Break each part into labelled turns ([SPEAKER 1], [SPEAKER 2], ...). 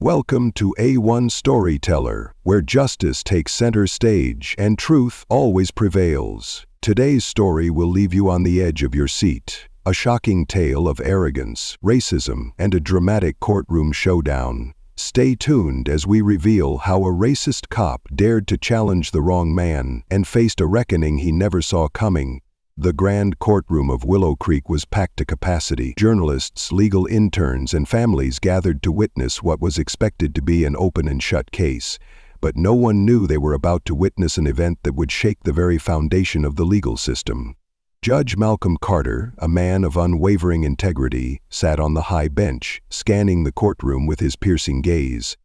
[SPEAKER 1] Welcome to A1 Storyteller, where justice takes center stage and truth always prevails. Today's story will leave you on the edge of your seat. A shocking tale of arrogance, racism, and a dramatic courtroom showdown. Stay tuned as we reveal how a racist cop dared to challenge the wrong man and faced a reckoning he never saw coming. The grand courtroom of Willow Creek was packed to capacity. Journalists, legal interns, and families gathered to witness what was expected to be an open and shut case. But no one knew they were about to witness an event that would shake the very foundation of the legal system. Judge Malcolm Carter, a man of unwavering integrity, sat on the high bench, scanning the courtroom with his piercing gaze.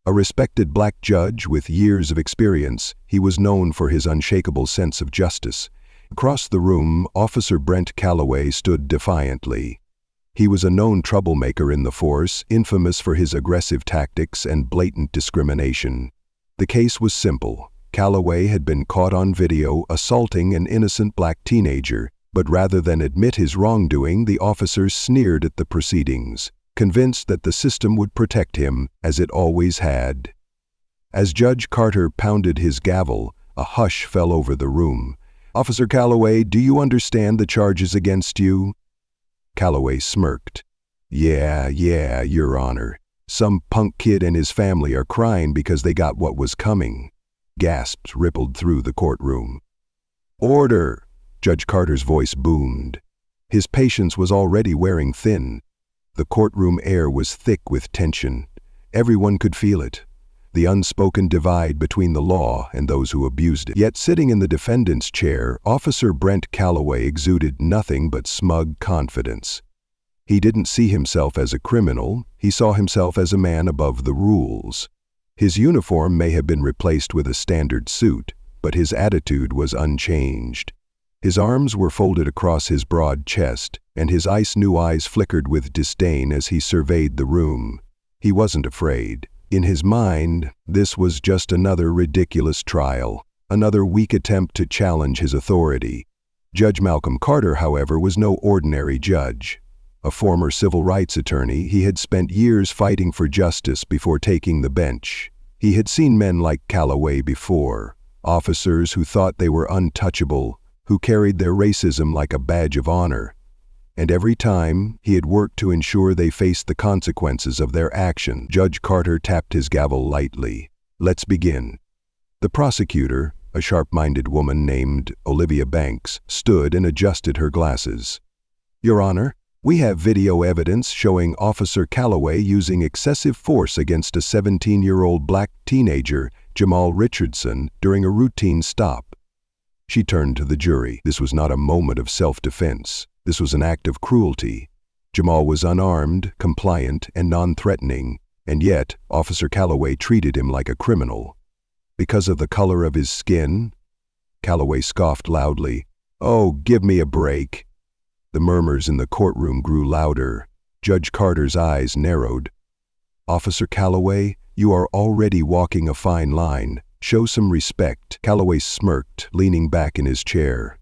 [SPEAKER 1] A respected black judge with years of experience, he was known for his unshakable sense of justice. Across the room, Officer Brent Calloway stood defiantly. He was a known troublemaker in the force, infamous for his aggressive tactics and blatant discrimination. The case was simple. Calloway had been caught on video assaulting an innocent black teenager, but rather than admit his wrongdoing, the officers sneered at the proceedings, convinced that the system would protect him, as it always had. As Judge Carter pounded his gavel, a hush fell over the room. "Officer Calloway, do you understand the charges against you?" Calloway smirked. Yeah, Your Honor. Some punk kid and his family are crying because they got what was coming." Gasps rippled through the courtroom. "Order!" Judge Carter's voice boomed. His patience was already wearing thin. The courtroom air was thick with tension. Everyone could feel it. The unspoken divide between the law and those who abused it. Yet sitting in the defendant's chair, Officer Brent Calloway exuded nothing but smug confidence. He didn't see himself as a criminal, he saw himself as a man above the rules. His uniform may have been replaced with a standard suit, but his attitude was unchanged. His arms were folded across his broad chest, and his ice-new eyes flickered with disdain as he surveyed the room. He wasn't afraid. In his mind, this was just another ridiculous trial, another weak attempt to challenge his authority. Judge Malcolm Carter, however, was no ordinary judge. A former civil rights attorney, he had spent years fighting for justice before taking the bench. He had seen men like Calloway before, officers who thought they were untouchable, who carried their racism like a badge of honor. And every time, he had worked to ensure they faced the consequences of their action. Judge Carter tapped his gavel lightly. "Let's begin." The prosecutor, a sharp-minded woman named Olivia Banks, stood and adjusted her glasses. "Your Honor, we have video evidence showing Officer Calloway using excessive force against a 17-year-old black teenager, Jamal Richardson, during a routine stop." She turned to the jury. This was not a moment of self-defense. This was an act of cruelty. Jamal was unarmed, compliant, and non-threatening, and yet Officer Calloway treated him like a criminal. Because of the color of his skin? Calloway scoffed loudly. "Oh, give me a break." The murmurs in the courtroom grew louder. Judge Carter's eyes narrowed. "Officer Calloway, you are already walking a fine line. Show some respect." Calloway smirked, leaning back in his chair.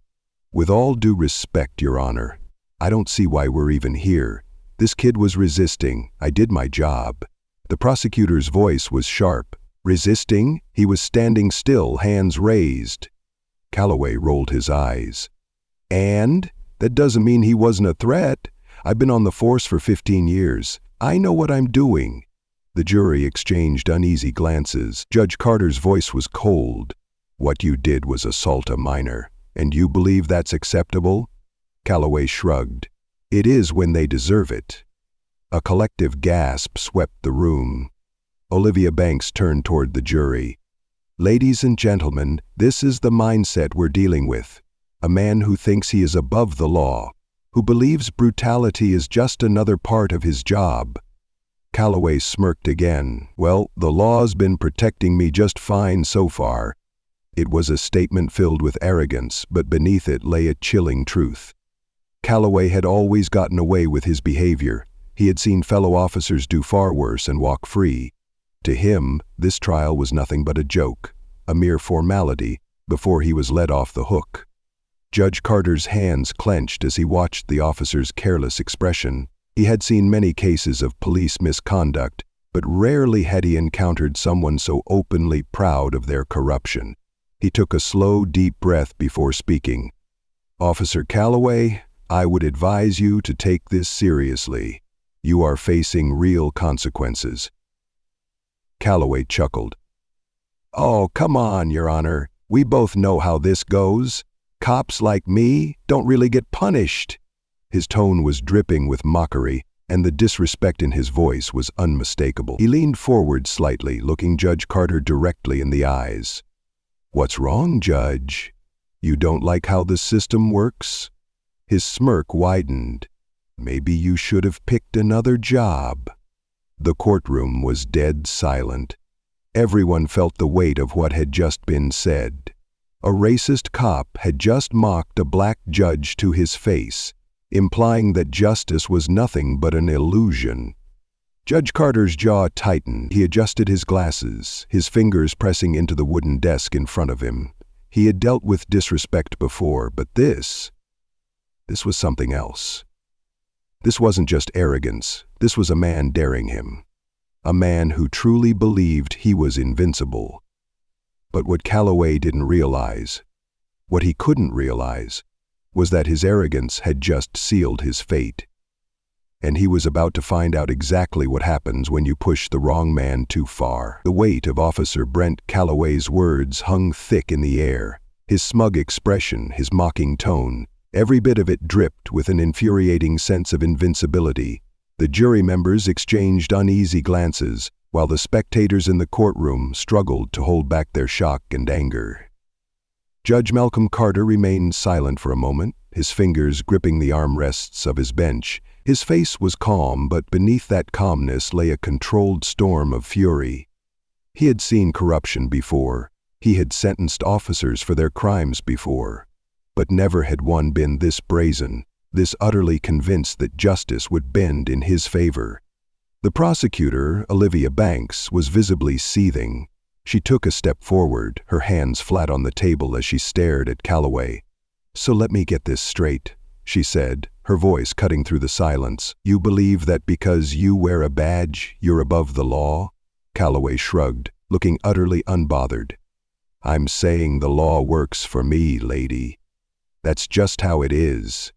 [SPEAKER 1] "With all due respect, Your Honor, I don't see why we're even here. This kid was resisting. I did my job." The prosecutor's voice was sharp. "Resisting?" He was standing still, hands raised. Calloway rolled his eyes. "And? That doesn't mean he wasn't a threat. I've been on the force for 15 years. I know what I'm doing." The jury exchanged uneasy glances. Judge Carter's voice was cold. "What you did was assault a minor. And you believe that's acceptable?" Calloway shrugged. "It is when they deserve it." A collective gasp swept the room. Olivia Banks turned toward the jury. "Ladies and gentlemen, this is the mindset we're dealing with. A man who thinks he is above the law, who believes brutality is just another part of his job." Calloway smirked again. "Well, the law's been protecting me just fine so far." It was a statement filled with arrogance, but beneath it lay a chilling truth. Calloway had always gotten away with his behavior. He had seen fellow officers do far worse and walk free. To him, this trial was nothing but a joke, a mere formality, before he was let off the hook. Judge Carter's hands clenched as he watched the officer's careless expression. He had seen many cases of police misconduct, but rarely had he encountered someone so openly proud of their corruption. He took a slow, deep breath before speaking. "Officer Calloway, I would advise you to take this seriously. You are facing real consequences." Calloway chuckled. "Oh, come on, Your Honor. We both know how this goes. Cops like me don't really get punished." His tone was dripping with mockery, and the disrespect in his voice was unmistakable. He leaned forward slightly, looking Judge Carter directly in the eyes. "What's wrong, Judge? You don't like how the system works?" His smirk widened. "Maybe you should have picked another job." The courtroom was dead silent. Everyone felt the weight of what had just been said. A racist cop had just mocked a black judge to his face, implying that justice was nothing but an illusion. Judge Carter's jaw tightened. He adjusted his glasses, his fingers pressing into the wooden desk in front of him. He had dealt with disrespect before, but this was something else. This wasn't just arrogance. This was a man daring him. A man who truly believed he was invincible. But what Calloway didn't realize, what he couldn't realize, was that his arrogance had just sealed his fate. And he was about to find out exactly what happens when you push the wrong man too far. The weight of Officer Brent Calloway's words hung thick in the air. His smug expression, his mocking tone, every bit of it dripped with an infuriating sense of invincibility. The jury members exchanged uneasy glances, while the spectators in the courtroom struggled to hold back their shock and anger. Judge Malcolm Carter remained silent for a moment, his fingers gripping the armrests of his bench. His face was calm, but beneath that calmness lay a controlled storm of fury. He had seen corruption before. He had sentenced officers for their crimes before. But never had one been this brazen, this utterly convinced that justice would bend in his favor. The prosecutor, Olivia Banks, was visibly seething. She took a step forward, her hands flat on the table as she stared at Calloway. "So let me get this straight," she said, her voice cutting through the silence. "You believe that because you wear a badge, you're above the law?" Calloway shrugged, looking utterly unbothered. "I'm saying the law works for me, lady. That's just how it is."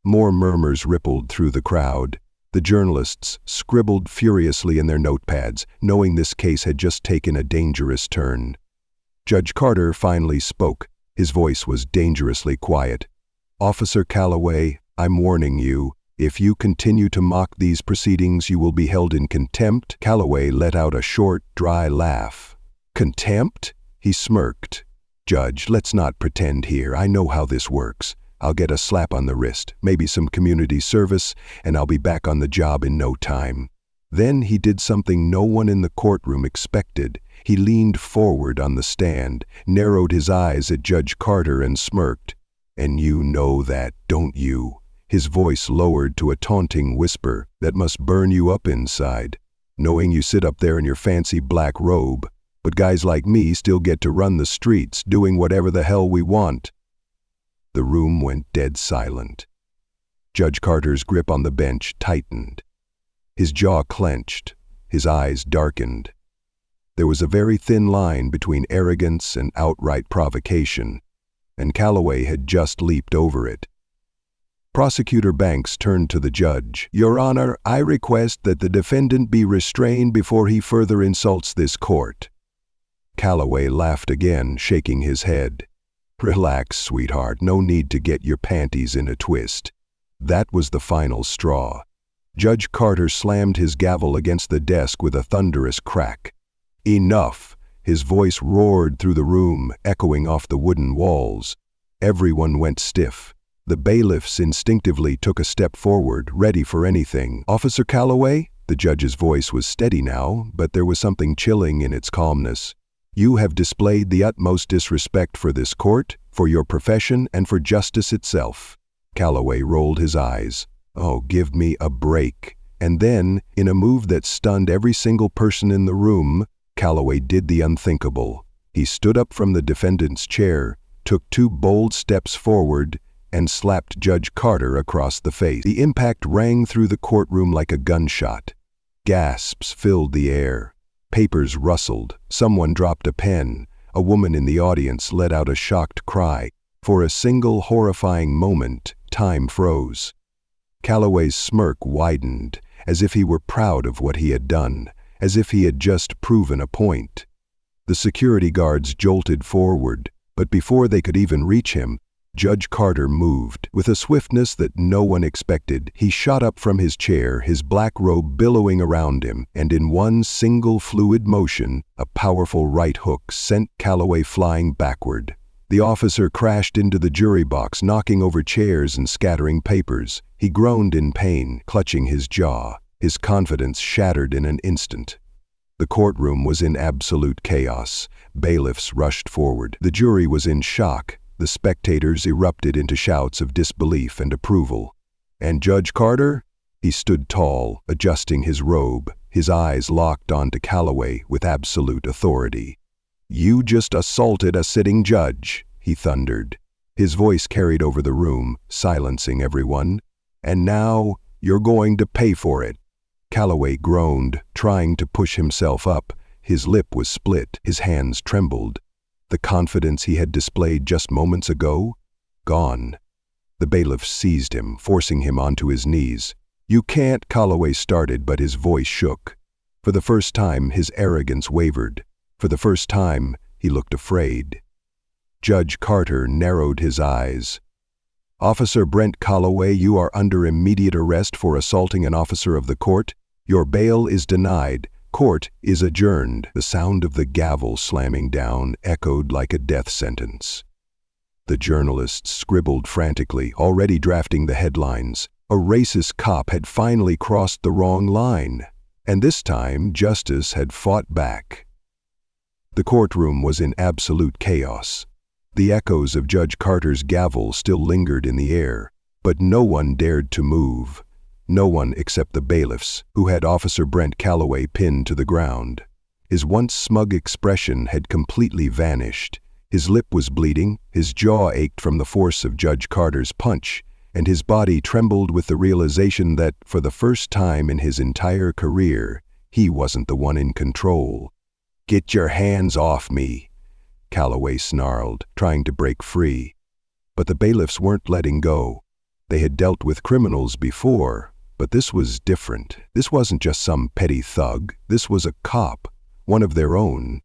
[SPEAKER 1] More murmurs rippled through the crowd. The journalists scribbled furiously in their notepads, knowing this case had just taken a dangerous turn. Judge Carter finally spoke. His voice was dangerously quiet. "Officer Calloway, I'm warning you. If you continue to mock these proceedings, you will be held in contempt." Calloway let out a short, dry laugh. "Contempt?" He smirked. "Judge, let's not pretend here. I know how this works. I'll get a slap on the wrist, maybe some community service, and I'll be back on the job in no time." Then he did something no one in the courtroom expected. He leaned forward on the stand, narrowed his eyes at Judge Carter and smirked. "And you know that, don't you?" His voice lowered to a taunting whisper that must burn you up inside, knowing you sit up there in your fancy black robe, but guys like me still get to run the streets doing whatever the hell we want. The room went dead silent. Judge Carter's grip on the bench tightened. His jaw clenched, his eyes darkened. There was a very thin line between arrogance and outright provocation, and Calloway had just leaped over it. Prosecutor Banks turned to the judge. "Your Honor, I request that the defendant be restrained before he further insults this court." Calloway laughed again, shaking his head. "Relax, sweetheart. No need to get your panties in a twist." That was the final straw. Judge Carter slammed his gavel against the desk with a thunderous crack. "Enough!" His voice roared through the room, echoing off the wooden walls. Everyone went stiff. The bailiffs instinctively took a step forward, ready for anything. "Officer Calloway?" The judge's voice was steady now, but there was something chilling in its calmness. "You have displayed the utmost disrespect for this court, for your profession, and for justice itself." Calloway rolled his eyes. "Oh, give me a break." And then, in a move that stunned every single person in the room, Calloway did the unthinkable. He stood up from the defendant's chair, took 2 bold steps forward, and slapped Judge Carter across the face. The impact rang through the courtroom like a gunshot. Gasps filled the air. Papers rustled. Someone dropped a pen. A woman in the audience let out a shocked cry. For a single horrifying moment, time froze. Calloway's smirk widened, as if he were proud of what he had done, as if he had just proven a point. The security guards jolted forward, but before they could even reach him, Judge Carter moved. With a swiftness that no one expected, he shot up from his chair, his black robe billowing around him, and in one single fluid motion, a powerful right hook sent Calloway flying backward. The officer crashed into the jury box, knocking over chairs and scattering papers. He groaned in pain, clutching his jaw. His confidence shattered in an instant. The courtroom was in absolute chaos. Bailiffs rushed forward. The jury was in shock. The spectators erupted into shouts of disbelief and approval. And Judge Carter? He stood tall, adjusting his robe, his eyes locked onto Calloway with absolute authority. "You just assaulted a sitting judge," he thundered. His voice carried over the room, silencing everyone. "And now, you're going to pay for it." Calloway groaned, trying to push himself up. His lip was split, his hands trembled. The confidence he had displayed just moments ago? Gone. The bailiff seized him, forcing him onto his knees. "You can't," Calloway started, but his voice shook. For the first time, his arrogance wavered. For the first time, he looked afraid. Judge Carter narrowed his eyes. "Officer Brent Calloway, you are under immediate arrest for assaulting an officer of the court. Your bail is denied. Court is adjourned." The sound of the gavel slamming down echoed like a death sentence. The journalists scribbled frantically, already drafting the headlines. A racist cop had finally crossed the wrong line, and this time justice had fought back. The courtroom was in absolute chaos. The echoes of Judge Carter's gavel still lingered in the air, but no one dared to move. No one except the bailiffs, who had Officer Brent Calloway pinned to the ground. His once smug expression had completely vanished. His lip was bleeding, his jaw ached from the force of Judge Carter's punch, and his body trembled with the realization that, for the first time in his entire career, he wasn't the one in control. "Get your hands off me," Calloway snarled, trying to break free. But the bailiffs weren't letting go. They had dealt with criminals before, but this was different. This wasn't just some petty thug. This was a cop, one of their own.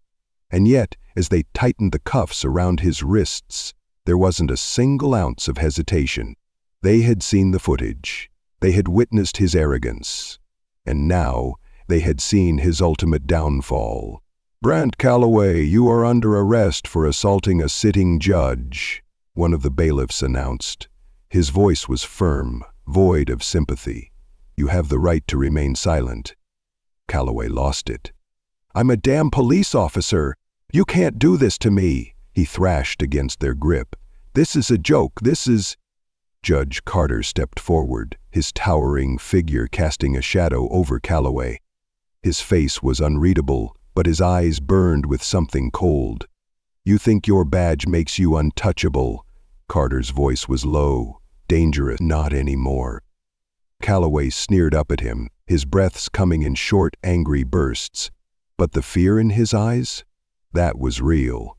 [SPEAKER 1] And yet, as they tightened the cuffs around his wrists, there wasn't a single ounce of hesitation. They had seen the footage. They had witnessed his arrogance. And now, they had seen his ultimate downfall. "Brent Calloway, you are under arrest for assaulting a sitting judge," one of the bailiffs announced. His voice was firm, void of sympathy. "You have the right to remain silent." Calloway lost it. "I'm a damn police officer. You can't do this to me," he thrashed against their grip. "This is a joke. This is—" Judge Carter stepped forward, his towering figure casting a shadow over Calloway. His face was unreadable, but his eyes burned with something cold. "You think your badge makes you untouchable?" Carter's voice was low, dangerous. "Not anymore." Calloway sneered up at him, his breaths coming in short, angry bursts. But the fear in his eyes? That was real.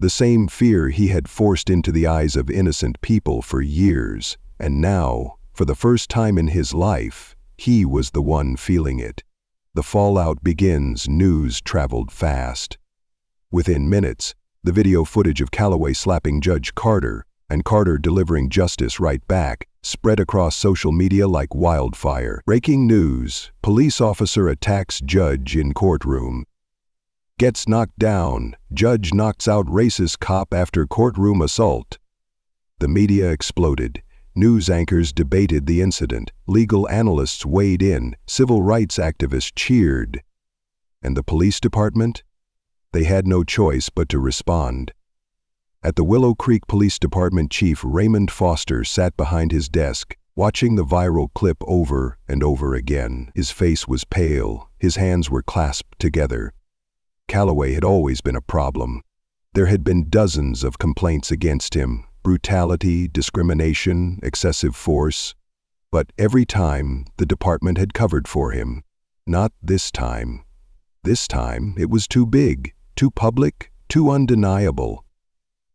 [SPEAKER 1] The same fear he had forced into the eyes of innocent people for years, and now, for the first time in his life, he was the one feeling it. The fallout begins. News traveled fast. Within minutes, the video footage of Calloway slapping Judge Carter, and Carter delivering justice right back, spread across social media like wildfire. Breaking news: police officer attacks judge in courtroom. Gets knocked down. Judge knocks out racist cop after courtroom assault. The media exploded. News anchors debated the incident. Legal analysts weighed in. Civil rights activists cheered. And the police department? They had no choice but to respond. At the Willow Creek Police Department, Chief Raymond Foster sat behind his desk, watching the viral clip over and over again. His face was pale. His hands were clasped together. Calloway had always been a problem. There had been dozens of complaints against him: brutality, discrimination, excessive force. But every time, the department had covered for him. Not this time. This time it was too big, too public, too undeniable.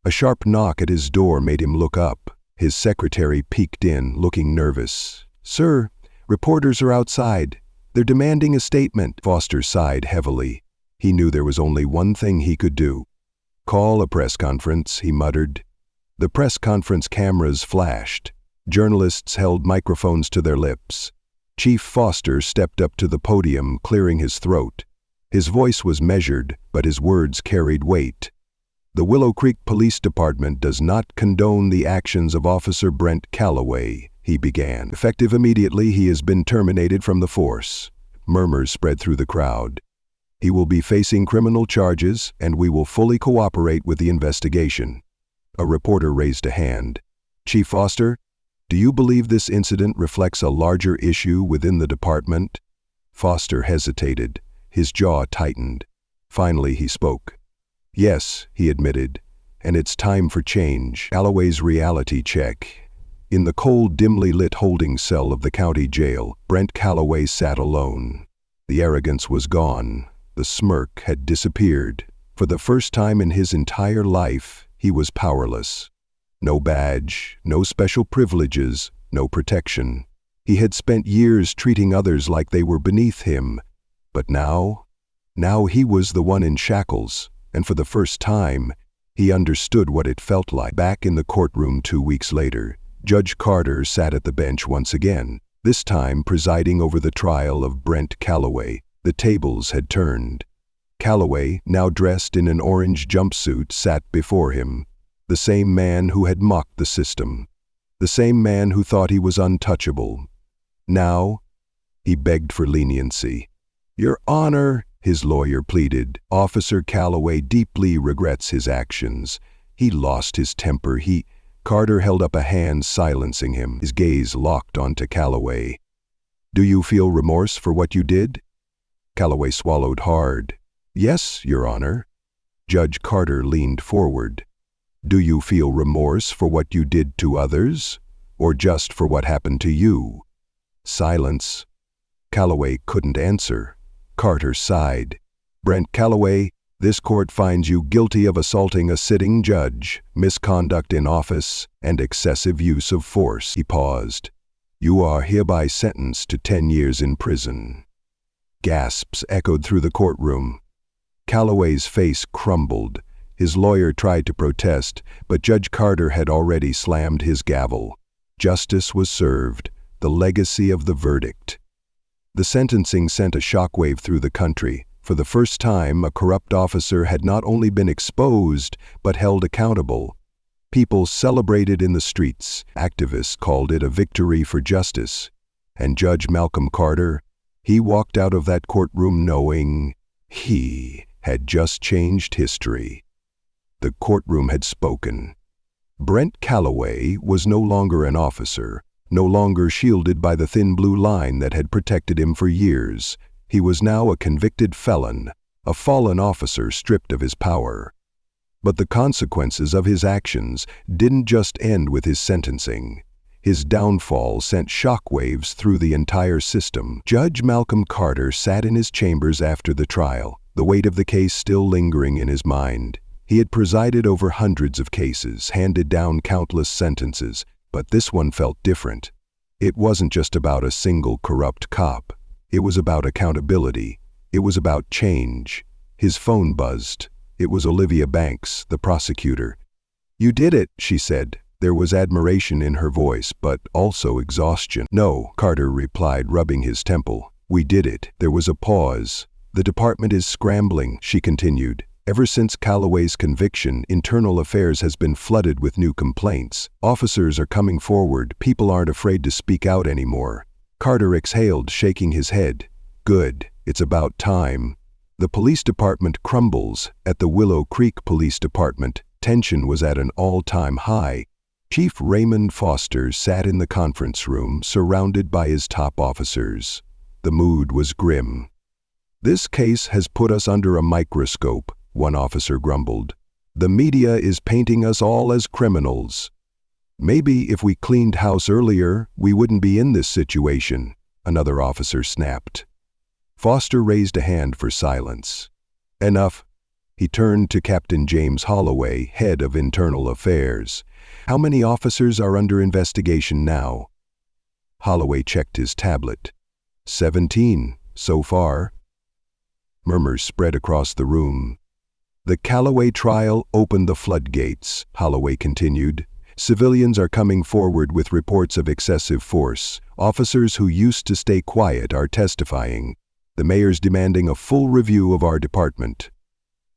[SPEAKER 1] A sharp knock at his door made him look up. His secretary peeked in, looking nervous. "Sir, reporters are outside. They're demanding a statement." Foster sighed heavily. He knew there was only one thing he could do. "Call a press conference," he muttered. The press conference cameras flashed. Journalists held microphones to their lips. Chief Foster stepped up to the podium, clearing his throat. His voice was measured, but his words carried weight. "The Willow Creek Police Department does not condone the actions of Officer Brent Calloway," he began. "Effective immediately, he has been terminated from the force." Murmurs spread through the crowd. "He will be facing criminal charges, and we will fully cooperate with the investigation." A reporter raised a hand. "Chief Foster, do you believe this incident reflects a larger issue within the department?" Foster hesitated. His jaw tightened. Finally he spoke. "Yes," he admitted, "and it's time for change." Calloway's reality check. In the cold, dimly lit holding cell of the county jail, Brent Calloway sat alone. The arrogance was gone. The smirk had disappeared. For the first time in his entire life, he was powerless. No badge, no special privileges, no protection. He had spent years treating others like they were beneath him. But now he was the one in shackles, and for the first time, he understood what it felt like. Back in the courtroom 2 weeks later, Judge Carter sat at the bench once again, this time presiding over the trial of Brent Calloway. The tables had turned. Calloway, now dressed in an orange jumpsuit, sat before him. The same man who had mocked the system. The same man who thought he was untouchable. Now, he begged for leniency. "Your Honor," his lawyer pleaded, "Officer Calloway deeply regrets his actions. He lost his temper. Carter held up a hand, silencing him. His gaze locked onto Calloway. "Do you feel remorse for what you did?" Calloway swallowed hard. "Yes, Your Honor." Judge Carter leaned forward. "Do you feel remorse for what you did to others, or just for what happened to you?" Silence. Calloway couldn't answer. Carter sighed. "Brent Calloway, this court finds you guilty of assaulting a sitting judge, misconduct in office, and excessive use of force." He paused. "You are hereby sentenced to 10 years in prison." Gasps echoed through the courtroom. Calloway's face crumbled. His lawyer tried to protest, but Judge Carter had already slammed his gavel. Justice was served, the legacy of the verdict. The sentencing sent a shockwave through the country. For the first time, a corrupt officer had not only been exposed, but held accountable. People celebrated in the streets. Activists called it a victory for justice. And Judge Malcolm Carter, he walked out of that courtroom knowing he had just changed history. The courtroom had spoken. Brent Calloway was no longer an officer, no longer shielded by the thin blue line that had protected him for years. He was now a convicted felon, a fallen officer stripped of his power. But the consequences of his actions didn't just end with his sentencing. His downfall sent shockwaves through the entire system. Judge Malcolm Carter sat in his chambers after the trial, the weight of the case still lingering in his mind. He had presided over hundreds of cases, handed down countless sentences, but this one felt different. It wasn't just about a single corrupt cop. It was about accountability. It was about change. His phone buzzed. It was Olivia Banks, the prosecutor. "You did it," she said. There was admiration in her voice, but also exhaustion. "No," Carter replied, rubbing his temple. "We did it." There was a pause. "The department is scrambling," she continued. "Ever since Calloway's conviction, internal affairs has been flooded with new complaints. Officers are coming forward. People aren't afraid to speak out anymore." Carter exhaled, shaking his head. "Good. It's about time." The police department crumbles. At the Willow Creek Police Department, tension was at an all-time high. Chief Raymond Foster sat in the conference room, surrounded by his top officers. The mood was grim. "This case has put us under a microscope," one officer grumbled. "The media is painting us all as criminals." "Maybe if we cleaned house earlier, we wouldn't be in this situation," another officer snapped. Foster raised a hand for silence. Enough. He turned to Captain James Holloway, head of internal affairs. How many officers are under investigation now? Holloway checked his tablet. 17, so far. Murmurs spread across the room. The Calloway trial opened the floodgates, Holloway continued. Civilians are coming forward with reports of excessive force. Officers who used to stay quiet are testifying. The mayor's demanding a full review of our department.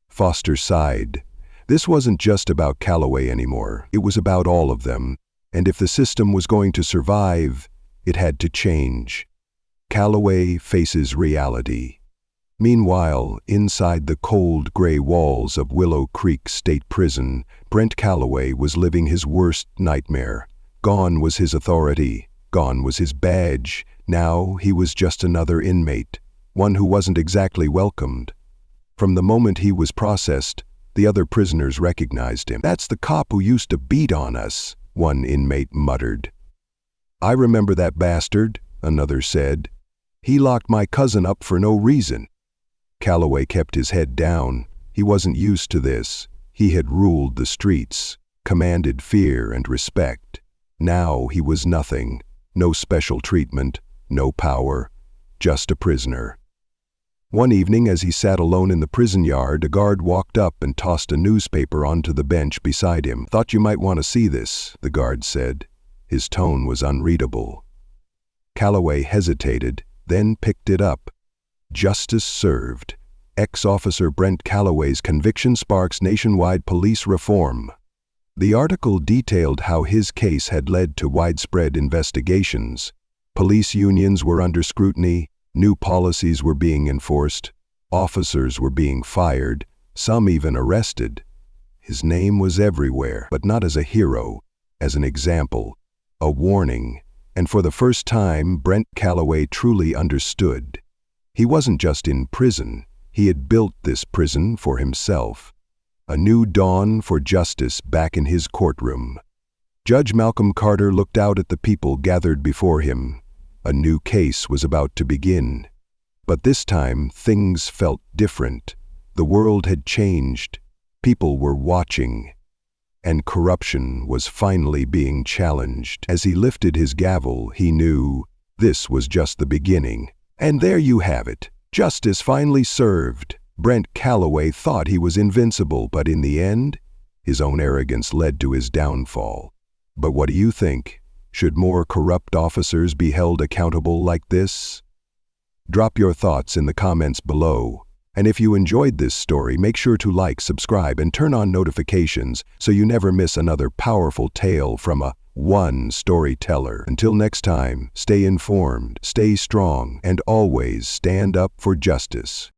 [SPEAKER 1] Foster sighed. This wasn't just about Calloway anymore. It was about all of them. And if the system was going to survive, it had to change. Calloway faces reality. Meanwhile, inside the cold gray walls of Willow Creek State Prison, Brent Calloway was living his worst nightmare. Gone was his authority. Gone was his badge. Now he was just another inmate, one who wasn't exactly welcomed. From the moment he was processed, the other prisoners recognized him. "That's the cop who used to beat on us," one inmate muttered. "I remember that bastard," another said. "He locked my cousin up for no reason." Calloway kept his head down. He wasn't used to this. He had ruled the streets, commanded fear and respect. Now he was nothing. No special treatment, no power, just a prisoner. One evening, as he sat alone in the prison yard, a guard walked up and tossed a newspaper onto the bench beside him. "Thought you might want to see this," the guard said. His tone was unreadable. Calloway hesitated, then picked it up. Justice served. Ex-Officer Brent Calloway's conviction sparks nationwide police reform. The article detailed how his case had led to widespread investigations. Police unions were under scrutiny, new policies were being enforced, officers were being fired, some even arrested. His name was everywhere, but not as a hero, as an example, a warning. And for the first time, Brent Calloway truly understood. He wasn't just in prison, he had built this prison for himself. A new dawn for justice back in his courtroom. Judge Malcolm Carter looked out at the people gathered before him. A new case was about to begin. But this time, things felt different. The world had changed. People were watching. And corruption was finally being challenged. As he lifted his gavel, he knew this was just the beginning. And there you have it. Justice finally served. Brent Calloway thought he was invincible, but in the end, his own arrogance led to his downfall. But what do you think? Should more corrupt officers be held accountable like this? Drop your thoughts in the comments below. And if you enjoyed this story, make sure to like, subscribe, and turn on notifications so you never miss another powerful tale from a one storyteller. Until next time, stay informed, stay strong, and always stand up for justice.